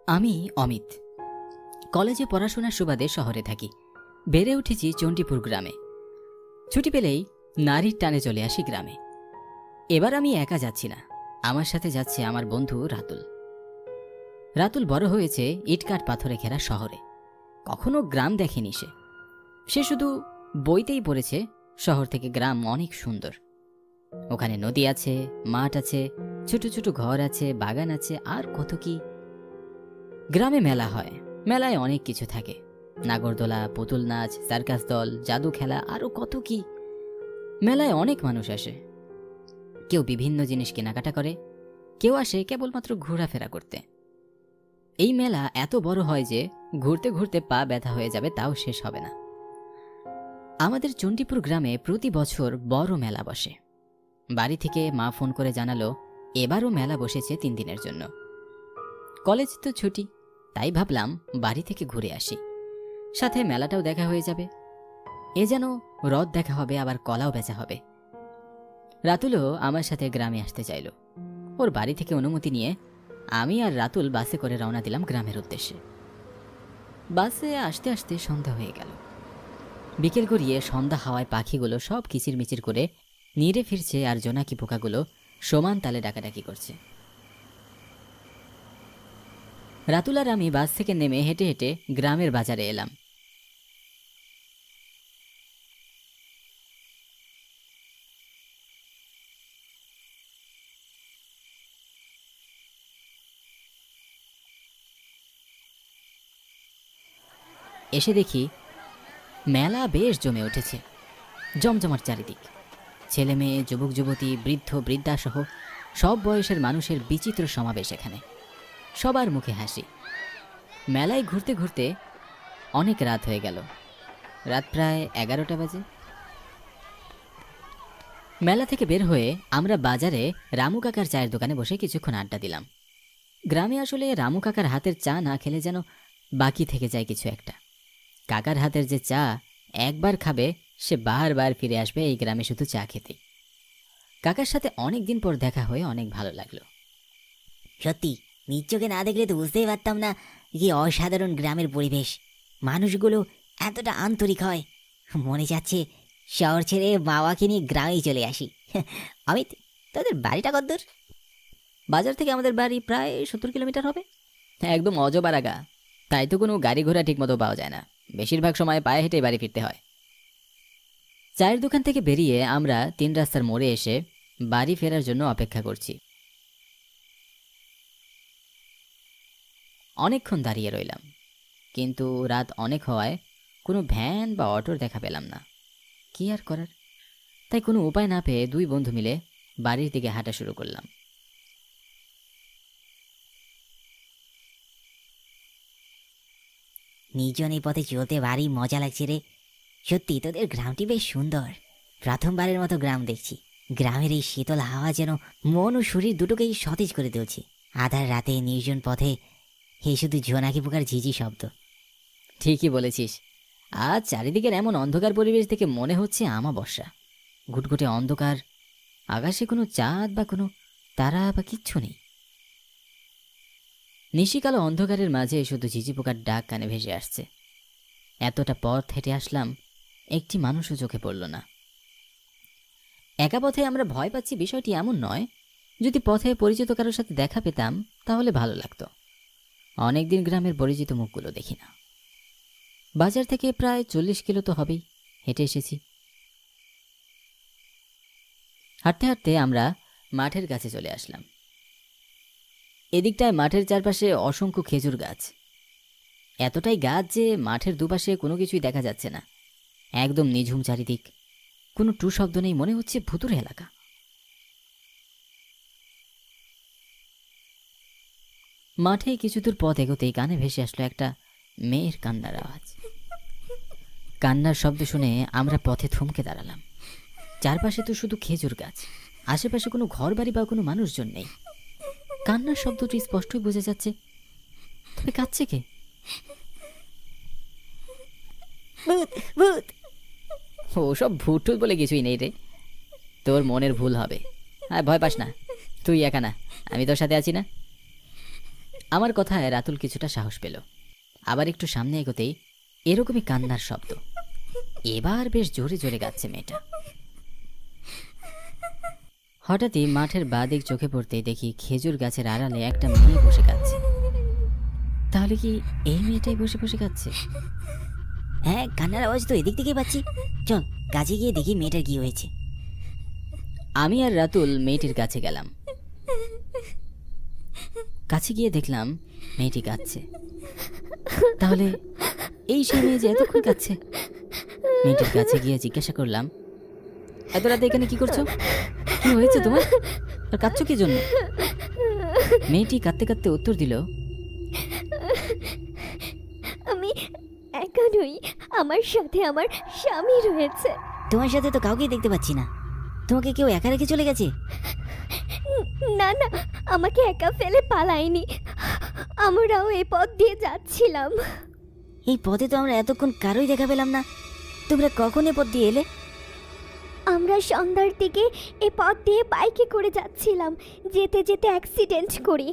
আমি অমিত। কলেজে পড়াশোনার সুবাদে শহরে থাকি। বেড়ে উঠেছি চণ্ডীপুর গ্রামে। ছুটি পেলেই নারীর টানে চলে আসি গ্রামে। এবার আমি একা যাচ্ছি না, আমার সাথে যাচ্ছে আমার বন্ধু রাতুল। রাতুল বড় হয়েছে ইটকাঠ পাথরে ঘেরা শহরে। কখনো গ্রাম দেখেনি সে। সে শুধু বইতেই পড়েছে শহর থেকে গ্রাম অনেক সুন্দর। ওখানে নদী আছে, মাঠ আছে, ছোট ছোট ঘর আছে, বাগান আছে, আর কত কি। গ্রামে মেলা হয়, মেলায় অনেক কিছু থাকে। নাগরদোলা, পুতুল নাচ, সার্কাস দল, জাদু খেলা, আরো কত কি। মেলায় অনেক মানুষ আসে। কেউ বিভিন্ন জিনিস কেনাকাটা করে, কেউ আসে কেবলমাত্র ঘোরাফেরা করতে। এই মেলা এত বড় হয় যে ঘুরতে ঘুরতে পা ব্যথা হয়ে যাবে, তাও শেষ হবে না। আমাদের চণ্ডীপুর গ্রামে প্রতি বছর বড় মেলা বসে। বাড়ি থেকে মা ফোন করে জানালো এবারও মেলা বসেছে 3 দিনের জন্য। কলেজ তো ছুটি, তাই ভাবলাম বাড়ি থেকে ঘুরে আসি, সাথে মেলাটাও দেখা হয়ে যাবে। এ যেন হ্রদ দেখা হবে, আবার কলাও বেচা হবে। রাতুলও আমার সাথে গ্রামে আসতে চাইল। ওর বাড়ি থেকে অনুমতি নিয়ে আমি আর রাতুল বাসে করে রওনা দিলাম গ্রামের উদ্দেশ্যে। বাসে আসতে আসতে সন্ধ্যা হয়ে গেল। বিকেল গড়িয়ে সন্ধ্যা হাওয়ায় পাখিগুলো সব কিচিরমিচির করে নিড়ে ফিরছে, আর জোনাকি পোকাগুলো সমান তালে ডাকাডাকি করছে। রাতুল আর আমি বাস থেকে নেমে হেঁটে হেঁটে গ্রামের বাজারে এলাম। এসে দেখি মেলা বেশ জমে উঠেছে, জমজমাট চারিদিক। ছেলে মেয়ে, যুবক যুবতী, বৃদ্ধ বৃদ্ধা সহ সব বয়সের মানুষের বিচিত্র সমাবেশ এখানে। সবার মুখে হাসি। মেলায় ঘুরতে ঘুরতে অনেক রাত হয়ে গেল। রাত প্রায় 11টা বাজে। মেলা থেকে বের হয়ে আমরা বাজারে রামু কাকার চায়ের দোকানে বসে কিছুক্ষণ আড্ডা দিলাম। গ্রামে আসলে রামু কাকার হাতের চা না খেলে যেন বাকি থেকে যায় কিছু একটা। কাকার হাতের যে চা একবার খাবে সে বারবার ফিরে আসবে এই গ্রামে শুধু চা খেতে। কাকার সাথে অনেক দিন পর দেখা হয়ে অনেক ভালো লাগলো। সত্যি নিজ চোখে না দেখলে তো বুঝতেই পারতাম না কি অসাধারণ গ্রামের পরিবেশ। মানুষগুলো এতটা আন্তরিক হয়, মনে যাচ্ছে শহর ছেড়ে বাবাকে নিয়ে গ্রামেই চলে আসি। অমিত, তোদের বাড়িটা কতদূর? বাজার থেকে আমাদের বাড়ি প্রায় 70 কিলোমিটার হবে। একদম অজবারাগা, তাই তো কোনো গাড়ি ঘোড়া ঠিক মতো পাওয়া যায় না। বেশিরভাগ সময় পায়ে হেঁটে বাড়ি ফিরতে হয়। চায়ের দোকান থেকে বেরিয়ে আমরা 3 রাস্তার মোড়ে এসে বাড়ি ফেরার জন্য অপেক্ষা করছি। অনেকক্ষণ দাঁড়িয়ে রইলাম, কিন্তু রাত অনেক হওয়ায় কোনো ভ্যান বা অটোর দেখা পেলাম না। কি আর করার, তাই কোনো উপায় না পেয়ে 2 বন্ধু মিলে বাড়ির দিকে হাঁটা শুরু করলাম। নির্জন এই পথে চলতে ভারী মজা লাগছে রে। সত্যি তোদের গ্রামটি বেশ সুন্দর। প্রথমবারের মতো গ্রাম দেখছি। গ্রামের এই শীতল হাওয়া যেন মন ও শরীর দুটোকেই সতেজ করে তুলছে। আধার রাতে নির্জন পথে এই শুধু জোনাকি পোকার ঝিঝি শব্দ। ঠিকই বলেছিস। আজ চারিদিকের এমন অন্ধকার পরিবেশ দেখে মনে হচ্ছে আমাবস্যা। ঘুটঘুটে অন্ধকার, আকাশে কোনো চাঁদ বা কোনো তারা বা কিচ্ছু নেই। নিশিকালো অন্ধকারের মাঝে শুধু ঝিঝি পোকার ডাক কানে ভেসে আসছে। এতটা পথ হেঁটে আসলাম, একটি মানুষও চোখে পড়ল না। একা পথে আমরা ভয় পাচ্ছি বিষয়টি এমন নয়। যদি পথে পরিচিত কারোর সাথে দেখা পেতাম তাহলে ভালো লাগতো। অনেকদিন গ্রামের পরিচিত মুখগুলো দেখি না। বাজার থেকে প্রায় 40 কিলো তো হবেই হেঁটে এসেছি। হাঁটতে হাঁটতে আমরা মাঠের কাছে চলে আসলাম। এদিকটায় মাঠের চারপাশে অসংখ্য খেজুর গাছ। এতটাই গাছ যে মাঠের দুপাশে কোনো কিছুই দেখা যাচ্ছে না। একদম নিঝুম চারিদিক, কোনো টু শব্দ নেই, মনে হচ্ছে ভুতুড়ে এলাকা। মাঠে কিছু দূর পথ এগোতেই কানে ভেসে আসলো একটা মেয়ের কান্নার আওয়াজ। কান্নার শব্দ শুনে আমরা পথে থমকে দাঁড়ালাম। চারপাশে তো শুধু খেজুর গাছ, আশেপাশে কোনো ঘর বাড়ি বা কোনো মানুষজন নেই। কান্নার শব্দটি স্পষ্টই বোঝা যাচ্ছে, তবে কাঁদছে কে? ভূত, ভূত। ওসব ভূত টুত বলে কিছুই নেই রে, তোর মনের ভুল হবে। আর ভয় পাস না, তুই একা না, আমি তোর সাথে আছি না। আমার কথায় রাতুল কিছুটা সাহস পেল। আবার একটু সামনে এগোতেই এরকমই কান্নার শব্দ। এবার বেশ জোরে জোরে গাচ্ছে মেয়েটা। হঠাৎই মাঠের বাঁদিক চোখে পড়তেই দেখি খেজুর গাছের আড়ালে একটা মেয়ে বসে কাঁদছে। তাহলে কি এই মেয়েটাই বসে বসে কাঁদছে? হ্যাঁ, কান্নার আওয়াজ তো এদিক থেকে পাচ্ছি। চল কাছে গিয়ে দেখি মেয়েটার কি হয়েছে। আমি আর রাতুল মেয়েটির কাছে গেলাম। কাছে গিয়ে দেখলাম মেয়েটি কাঁদছে। তাহলে এই সেই মেয়ে যে এতক্ষণ কাঁদছে। মেয়েটির কাছে গিয়ে জিজ্ঞাসা করলাম, এত রাতে এখানে কি করছো? কি হয়েছে তোমার? আর কাঁদছো কি জন্য? মেয়েটি কাঁদতে কাঁদতে উত্তর দিল, আমি একা নই, আমার সাথে আমার স্বামী রয়েছে। তোমার সাথে তো কাউকেই দেখতে পাচ্ছি না। তোমাকে কেউ একা রেখে চলে গেছে? না না, আমাকে একা ফেলে পালায়নি। আমরাও এই পথ দিয়ে যাচ্ছিলাম। এই পথে তো আমরা এতক্ষণ কারোই দেখা পেলাম না। তোমরা কখন এ পথ দিয়ে এলে? আমরা সন্ধ্যার দিকে এই পথ দিয়ে বাইকে করে যাচ্ছিলাম। যেতে যেতে অ্যাক্সিডেন্ট করি।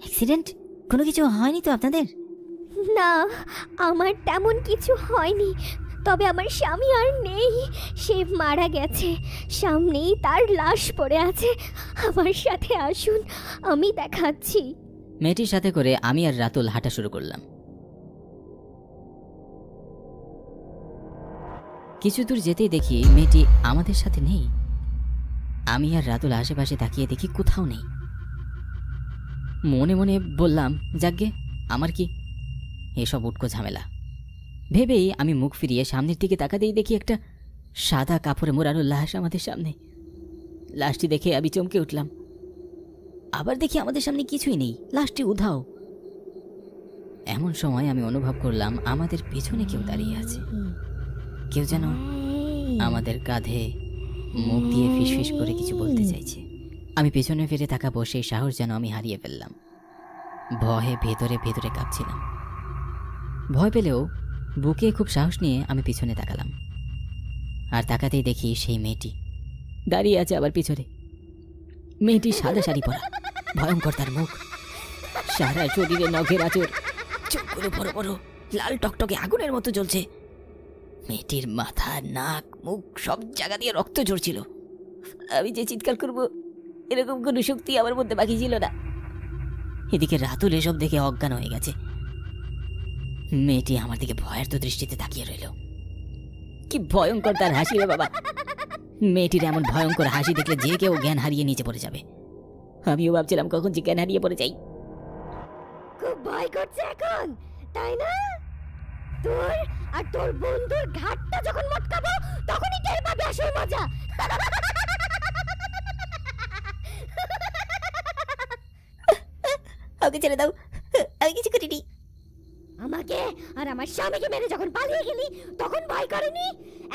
অ্যাক্সিডেন্ট? কোনো কিছু হয়নি তো আপনাদের? না, আমার তেমন কিছু হয়নি। তবে আমার স্বামী আর নেই, সে মারা গেছে। সামনেই তার লাশ পড়ে আছে। আমার সাথে আসুন, আমি দেখাচ্ছি। মেয়েটির সাথে করে আমি আর রাতুল হাঁটা শুরু করলাম। কিছু দূর যেতেই দেখি মেয়েটি আমাদের সাথে নেই। আমি আর রাতুল আশেপাশে তাকিয়ে দেখি কোথাও নেই। মনে মনে বললাম, যাকগে, আমার কি এসব উটকো ঝামেলা। ভেবেই আমি মুখ ফিরিয়ে সামনের দিকে তাকাতেই দেখি একটা সাদা কাপড়ে মোড়ানো লাশ আমাদের সামনে। লাশটি দেখে আমি চমকে উঠলাম। আবার দেখি আমাদের সামনে কিছুই নেই, লাশটি উধাও। এমন সময় আমি অনুভব করলাম আমাদের পেছনে কেউ দাঁড়িয়ে আছে। কেউ যেন আমাদের কাঁধে মুখ দিয়ে ফিসফিস করে কিছু বলতে চাইছে। আমি পেছনে ফিরে তাকাবো, সেই সাহস যেন আমি হারিয়ে ফেললাম। ভয়ে ভেতরে ভেতরে কাঁপছিলাম। ভয় পেলেও বুকে খুব সাহস নিয়ে আমি পিছনে তাকালাম। আর তাকাতেই দেখি সেই মেয়েটি দাঁড়িয়ে আছে আবার পিছনে। মেয়েটি সাদা শাড়ি পরা, ভয়ঙ্কর তার মুখ, সারা শরীরে নখের আঁচড়, চোখগুলো বড় বড়, লাল টকটকে আগুনের মতো জ্বলছে। মেয়েটির মাথা, নাক, মুখ সব জায়গা দিয়ে রক্ত ঝরছিল। আমি যে চিৎকার করব এরকম কোনো শক্তি আমার মধ্যে বাকি ছিল না। এদিকে রাতুল এসব দেখে অজ্ঞান হয়ে গেছে। মেয়েটি আমার দিকে ভয়ার্ত দৃষ্টিতে তাকিয়ে রইল। কি ভয়ঙ্কর তার হাসি রে বাবা! মেয়েটির এমন ভয়ঙ্কর হাসি দেখলে যে কেউ জ্ঞান হারিয়ে নিচে পড়ে যাবে। আমিও ভাবছিলাম কখন যে জ্ঞান হারিয়ে পড়ে যাই। খুব ভয় করছে এখন, তাই না? তোর আর তোর বন্ধুর ঘাটটা যখন মটকাবো তখনই টের পাবে আসল মজা। ওকে ছেড়ে দাও, আমি কিছু করিনি। আমাকে আর আমার স্বামীকে মেরে যখন পালিয়ে গেলি তখন ভয় করেনি?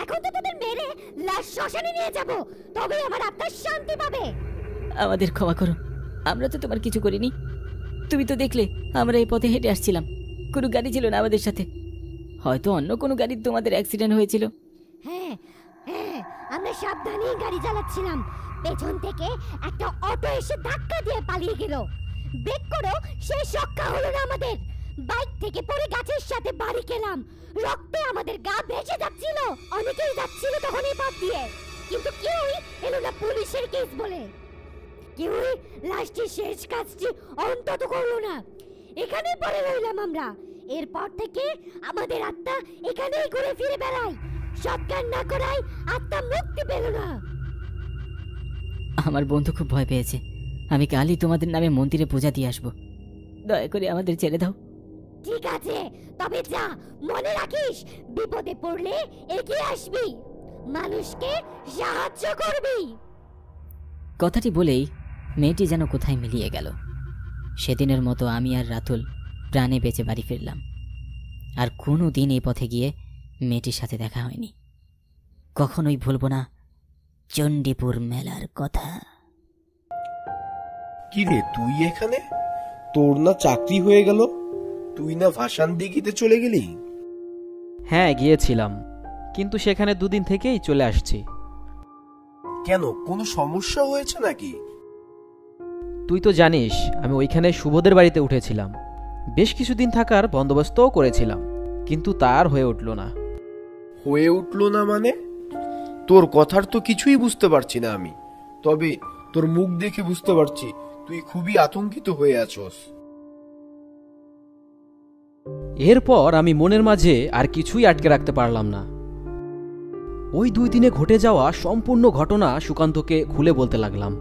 এখন তো তোদের মেরে লাশ শ্মশানে নিয়ে যাব, তবে আমার আত্মা শান্তি পাবে। আমাদের ক্ষমা করো, আমরা তো তোমার কিছু করিনি। তুমি তো দেখলে আমরা এই পথে হেঁটে আসছিলাম, কোনো গাড়ি ছিল না আমাদের সাথে। হয়তো অন্য কোনো গাড়ির তোমাদের অ্যাক্সিডেন্ট হয়েছিল। হ্যাঁ হ্যাঁ, আমরা সাবধানেই গাড়ি চালাচ্ছিলাম। পেছন থেকে একটা অটো এসে ধাক্কা দিয়ে পালিয়ে গেল। ব্রেক করেও সেই রক্ষা হলো না আমাদের। বাইক থেকে পড়ে গাছের সাথে বাড়ি গেলাম। রক্তে আমাদের গা ভেসে যাচ্ছিল। অনেকেই যাচ্ছিল তখন এই পথ দিয়ে, কিন্তু কেউই এলো না পুলিশের কেস বলে। কেউই লাস্টের শেষ কাজটি অন্তত করলো না। এখানেই পড়ে রইলাম আমরা। এরপর থেকে আমাদের আত্মা এখানেই ঘুরে ফিরে বেড়ায়। সৎকার না করায় আত্মা মুক্তি পেল না। আমার বন্ধু খুব ভয় পেয়েছে। আমি কালই তোমাদের নামে মন্দিরে পূজা দিয়ে আসবো। দয়া করে আমাদের ছেড়ে দাও। ঠিক আছে, তবে যা, মনে রাখিস বিপদে পড়লে এগিয়ে আসবি, মানুষকে সাহায্য করবি। কথাটি বলেই মেয়েটি যেন কোথায় মিলিয়ে গেল। সেদিনের মতো আমি আর রাতুল প্রাণে বেঁচে বাড়ি ফিরলাম। আর কোনো দিন এই পথে গিয়ে মেয়েটির সাথে দেখা হয়নি। কখনোই ভুলব না চণ্ডীপুর মেলার কথা। কি রে, তুই এখানে? তোর না চাকরি হয়ে গেল, তুই না ভাসান দিঘিতে চলে গেলি? হ্যাঁ গিয়েছিলাম, কিন্তু সেখানে দুদিন থেকেই চলে আসছি। কেন, কোনো সমস্যা হয়েছে নাকি? তুই তো জানিস আমি ওইখানে শুভদের বাড়িতে উঠেছিলাম, বেশ কিছুদিন থাকার বন্দোবস্তও করেছিলাম, কিন্তু তার হয়ে উঠল না। হয়ে উঠলো না মানে? তোর কথার তো কিছুই বুঝতে পারছি না আমি, তবে তোর মুখ দেখে বুঝতে পারছি তুই খুবই আতঙ্কিত হয়ে আছোস। এরপর আমি মনের মাঝে আর কিছুই আটকে রাখতে পারলাম না। ওই 2 দিনে ঘটে যাওয়া সম্পূর্ণ ঘটনা সুকান্তকে খুলে বলতে লাগলাম।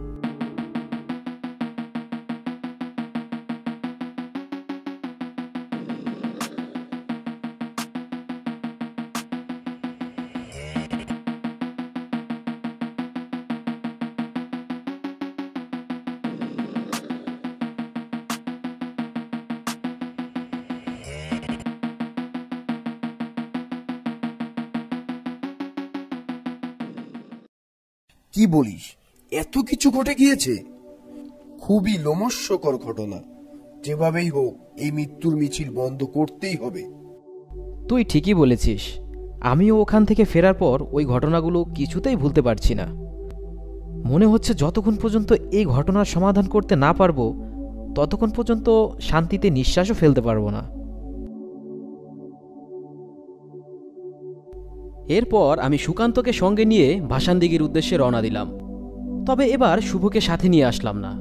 কি বলিস, এত কিছু ঘটে গিয়েছে? খুবই লোমস্যকর ঘটনা। যেভাবেই হোক এই মৃত্যুর মিছিল বন্ধ করতেই হবে। তুই ঠিকই বলেছিস, আমিও ওখান থেকে ফেরার পর ওই ঘটনাগুলো কিছুতেই ভুলতে পারছি না। মনে হচ্ছে যতক্ষণ পর্যন্ত এই ঘটনার সমাধান করতে না পারবো ততক্ষণ পর্যন্ত শান্তিতে নিঃশ্বাসও ফেলতে পারবো না। এরপর আমি সুকান্তকে সঙ্গে নিয়ে ভাসানদিঘির উদ্দেশ্যে রওনা দিলাম। তবে এবার শুভকে সাথে নিয়ে আসলাম না,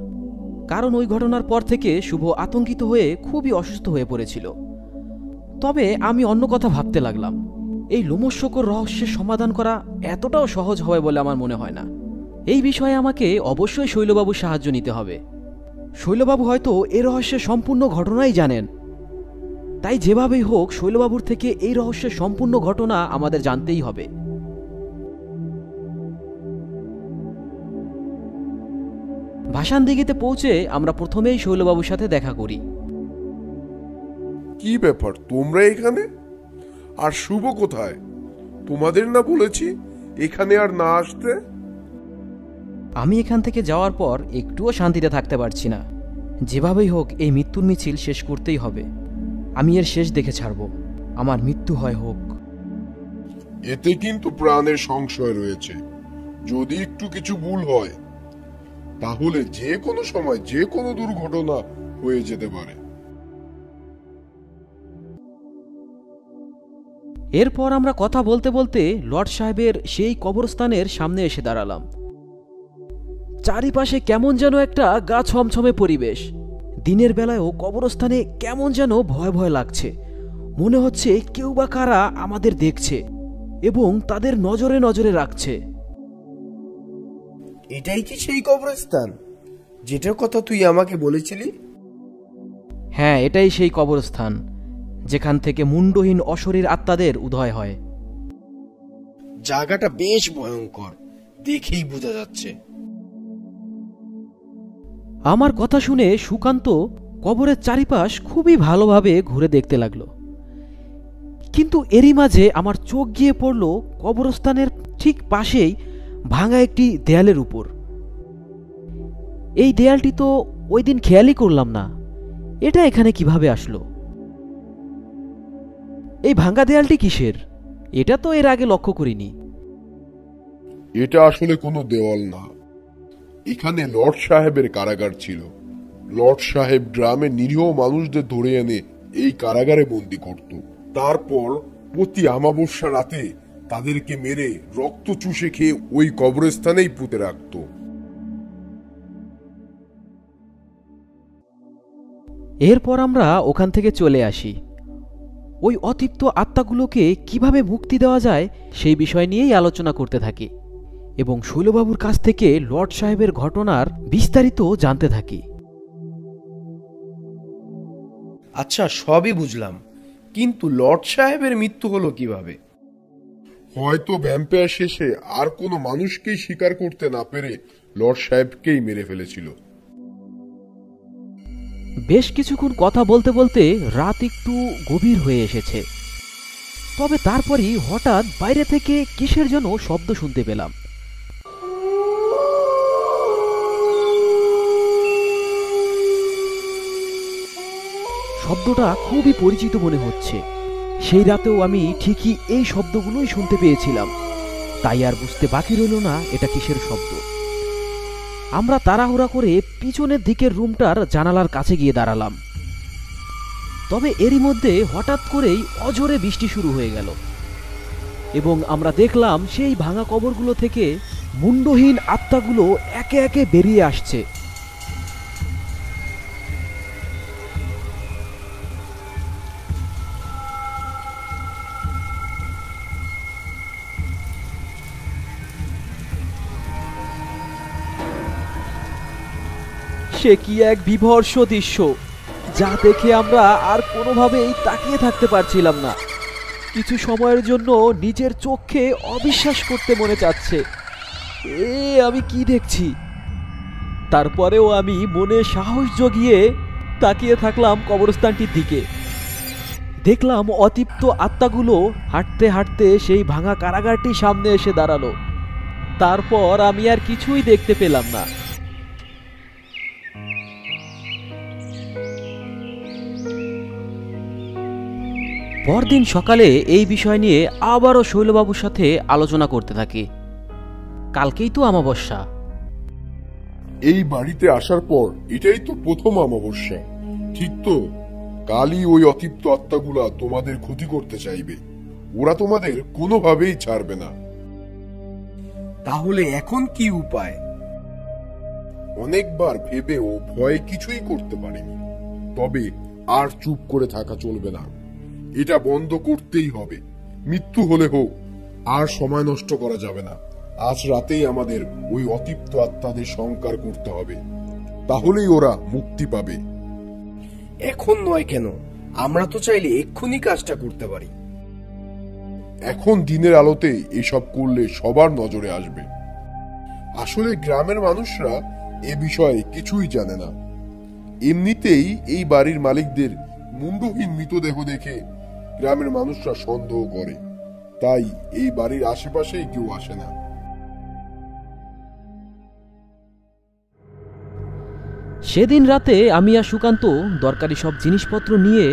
কারণ ওই ঘটনার পর থেকে শুভ আতঙ্কিত হয়ে খুবই অসুস্থ হয়ে পড়েছিল। তবে আমি অন্য কথা ভাবতে লাগলাম, এই লোমস্যকর রহস্যের সমাধান করা এতটাও সহজ হবে বলে আমার মনে হয় না। এই বিষয়ে আমাকে অবশ্যই শৈলবাবুর সাহায্য নিতে হবে। শৈলবাবু হয়তো এই রহস্যের সম্পূর্ণ ঘটনাই জানেন, তাই যেভাবেই হোক শৈলবাবুর থেকে এই রহস্যের সম্পূর্ণ ঘটনা আমাদের জানতেই হবে। ভাসানদিঘিতে পৌঁছে আমরা প্রথমেই শৈলবাবুর সাথে দেখা করি। কি ব্যাপার, তোমরা এখানে? আর শুভ কোথায়? তোমাদের না বলেছি এখানে আর না আসতে? আমি এখান থেকে যাওয়ার পর একটুও শান্তিতে থাকতে পারছি না। যেভাবেই হোক এই মৃত্যুর মিছিল শেষ করতেই হবে। আমি এর শেষ দেখে ছাড়ব, আমার মৃত্যু হয় হোক। এতে কিন্তু প্রাণের সংশয় রয়েছে। যদি একটু কিছু ভুল হয় তাহলে যে কোনো সময় যে কোনো দুর্ঘটনা হয়ে যেতে পারে। এরপর আমরা কথা বলতে বলতে লর্ড সাহেবের সেই কবরস্থানের সামনে এসে দাঁড়ালাম। চারিপাশে কেমন যেন একটা গা ছমছমে পরিবেশ। দিনের বেলায়ও কবরস্থানে কেমন যেন ভয় ভয় লাগছে। মনে হচ্ছে কেউ বা কারা আমাদের দেখছে এবং তাদের নজরে নজরে রাখছে। এটাই কি সেই কবরস্থান যেটার কথা তুই আমাকে বলেছিলি? হ্যাঁ, এটাই সেই কবরস্থান যেখান থেকে মুন্ডহীন অশরীর আত্মাদের উদয় হয়। জায়গাটা বেশ ভয়ঙ্কর, দেখেই বোঝা যাচ্ছে। আমার কথা শুনে সুকান্ত কবরের চারিপাশ খুবই ভালোভাবে ঘুরে দেখতে লাগলো। কিন্তু এরই মাঝে আমার চোখ গিয়ে পড়ল কবরস্থানের ঠিক পাশেই ভাঙা একটি দেয়ালের উপর। এই দেয়ালটি তো ওই দিন খেয়ালই করলাম না, এটা এখানে কিভাবে আসলো? এই ভাঙা দেয়ালটি কিসের? এটা তো এর আগে লক্ষ্য করিনি। এটা আসলে কোনো দেওয়াল না, এখানে লর্ড সাহেবের কারাগার ছিল। লর্ড সাহেব গ্রামের নিরীহ মানুষদের ধরে এনে এই কারাগারে বন্দি করত। তারপর প্রতি অমাবস্যা রাতে তাদেরকে মেরে রক্ত চুষে খেয়ে ওই কবরস্থানেই পুঁতে রাখত। এরপর আমরা ওখান থেকে চলে আসি। ওই অতৃপ্ত আত্মাগুলোকে কিভাবে মুক্তি দেওয়া যায় সেই বিষয় নিয়েই আলোচনা করতে থাকি এবং শৈলবাবুর কাছ থেকে লর্ড সাহেবের ঘটনার বিস্তারিত জানতে থাকি। আচ্ছা, সবই বুঝলাম, কিন্তু লর্ড সাহেবের মৃত্যু হলো কিভাবে? হয়তো ভ্যাম্পায়ার শেষে আর কোনো মানুষকেই শিকার করতে না পেরে লর্ড সাহেবকেই মেরে ফেলেছিল। বেশ কিছুক্ষণ কথা বলতে বলতে রাত একটু গভীর হয়ে এসেছে। তবে তারপরই হঠাৎ বাইরে থেকে কিসের যেন শব্দ শুনতে পেলাম। শব্দটা খুবই পরিচিত মনে হচ্ছে। সেই রাতেও আমি ঠিকই এই শব্দগুলোই শুনতে পেয়েছিলাম, তাই আর বুঝতে বাকি রইল না এটা কিসের শব্দ। আমরা তাড়াহুড়া করে পিছনের দিকের রুমটার জানালার কাছে গিয়ে দাঁড়ালাম। তবে এরই মধ্যে হঠাৎ করেই অঝোরে বৃষ্টি শুরু হয়ে গেল এবং আমরা দেখলাম সেই ভাঙা কবরগুলো থেকে মুন্ডহীন আত্মাগুলো একে একে বেরিয়ে আসছে। সে কি এক বিভৎস দৃশ্য, যা দেখে আমরা আর কোনোভাবেই তাকিয়ে থাকতে পারছিলাম না। কিছু সময়ের জন্য নিজের চোখে অবিশ্বাস করতে মনে চাচ্ছে, আমি কি দেখছি। তারপরেও আমি মনে সাহস জগিয়ে তাকিয়ে থাকলাম কবরস্থানটির দিকে। দেখলাম অতৃপ্ত আত্মাগুলো হাঁটতে হাঁটতে সেই ভাঙা কারাগারটির সামনে এসে দাঁড়ালো। তারপর আমি আর কিছুই দেখতে পেলাম না। পরদিন সকালে এই বিষয় নিয়ে আবারও শৈলবাবুর সাথে আলোচনা করতে থাকি। কালকেই তো অমাবস্যা। এই বাড়িতে আসার পর এটাই তো প্রথম অমাবস্যা, ঠিক তো? কালই ওই অতৃপ্ত আত্মাগুলা তোমাদের ক্ষতি করতে চাইবে। ওরা তোমাদের কোনোভাবেই ছাড়বে না। তাহলে এখন কি উপায়? অনেকবার ভেবেও ভয়ে কিছুই করতে পারিনি, তবে আর চুপ করে থাকা চলবে না। এটা বন্ধ করতেই হবে, মৃত্যু হলে হোক। আর সময় নষ্ট করা যাবে না। আজ রাতেই আমাদের ওই অতৃপ্ত আত্মাদের সংস্কার করতে হবে, তাহলেই ওরা মুক্তি পাবে। এখন নয় কেন? আমরা তো চাইলে এক্ষুনি কাজটা করতে পারি। এখন দিনের আলোতে এসব করলে সবার নজরে আসবে। আসলে গ্রামের মানুষরা এ বিষয়ে কিছুই জানে না। এমনিতেই এই বাড়ির মালিকদের মুন্ডহীন মৃতদেহ দেখে গ্রামের মানুষরা সন্দেহ করে, তাই এই বাড়ির আশেপাশেই কেউ আসে না। সেদিন রাতে আমি আর সুকান্ত দরকারি সব জিনিসপত্র নিয়ে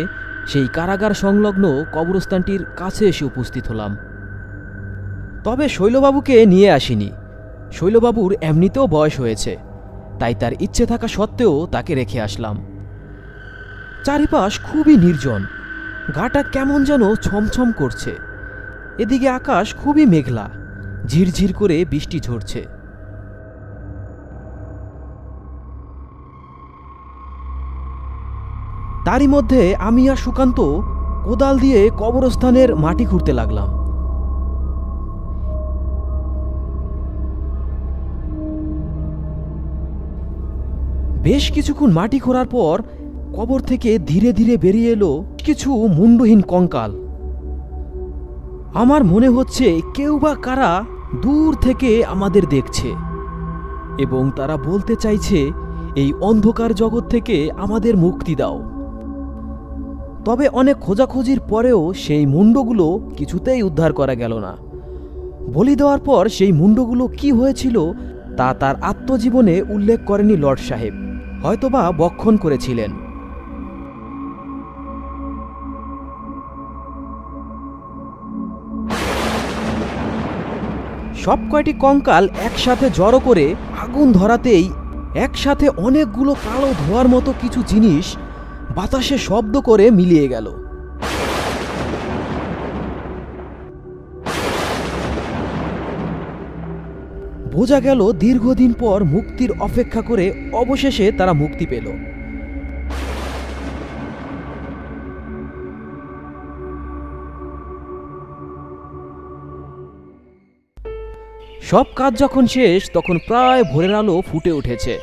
সেই কারাগার সংলগ্ন কবরস্থানটির কাছে এসে উপস্থিত হলাম। তবে শৈলবাবুকে নিয়ে আসিনি। শৈলবাবুর এমনিতেও বয়স হয়েছে, তাই তার ইচ্ছে থাকা সত্ত্বেও তাকে রেখে আসলাম। চারিপাশ খুবই নির্জন, গাটা কেমন যেন ছমছম করছে। এদিকে আকাশ খুবই মেঘলা, ঝিরঝির করে বৃষ্টি ঝরছে। তারই মধ্যে আমি আর সুকান্ত কোদাল দিয়ে কবরস্থানের মাটি খুঁড়তে লাগলাম। বেশ কিছুক্ষণ মাটি খোঁড়ার পর কবর থেকে ধীরে ধীরে বেরিয়ে এলো কিছু মুন্ডহীন কঙ্কাল। আমার মনে হচ্ছে কেউ বা কারা দূর থেকে আমাদের দেখছে এবং তারা বলতে চাইছে, এই অন্ধকার জগৎ থেকে আমাদের মুক্তি দাও। তবে অনেক খোঁজাখুঁজির পরেও সেই মুন্ডগুলো কিছুতেই উদ্ধার করা গেল না। বলি দেওয়ার পর সেই মুন্ডগুলো কি হয়েছিল তা তার আত্মজীবনে উল্লেখ করেনি লর্ড সাহেব, হয়তোবা বক্ষণ করেছিলেন। সব কয়টি কঙ্কাল একসাথে জড়ো করে আগুন ধরাতেই একসাথে অনেকগুলো কালো ধোঁয়ার মতো কিছু জিনিস বাতাসে শব্দ করে মিলিয়ে গেল। বোঝা গেল দীর্ঘদিন পর মুক্তির অপেক্ষা করে অবশেষে তারা মুক্তি পেল। সব কাজ যখন শেষ তখন প্রায় ভোরের আলো ফুটে উঠেছে।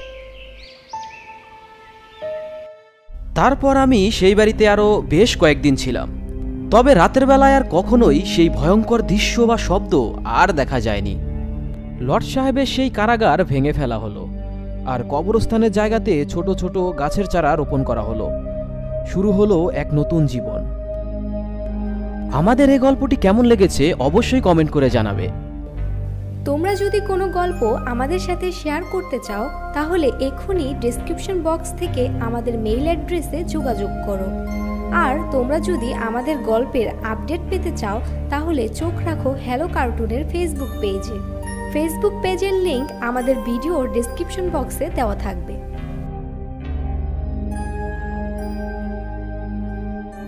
তারপর আমি সেই বাড়িতে আরো বেশ কয়েকদিন ছিলাম। তবে রাতের বেলায় আর কখনোই সেই ভয়ঙ্কর দৃশ্য বা শব্দ আর দেখা যায়নি। লর্ড সাহেবের সেই কারাগার ভেঙে ফেলা হলো আর কবরস্থানের জায়গাতে ছোট ছোট গাছের চারা রোপণ করা হলো। শুরু হলো এক নতুন জীবন। আমাদের এই গল্পটি কেমন লেগেছে অবশ্যই কমেন্ট করে জানাবে। তোমরা যদি কোনো গল্প আমাদের সাথে শেয়ার করতে চাও তাহলে এক্ষুনি ডেসক্রিপশন বক্স থেকে আমাদের মেইল অ্যাড্রেসে যোগাযোগ করো। আর তোমরা যদি আমাদের গল্পের আপডেট পেতে চাও তাহলে চোখ রাখো হ্যালো কার্টুনের ফেসবুক পেজে। ফেসবুক পেজের লিংক আমাদের ভিডিওর ডেসক্রিপশন বক্সে দেওয়া থাকবে।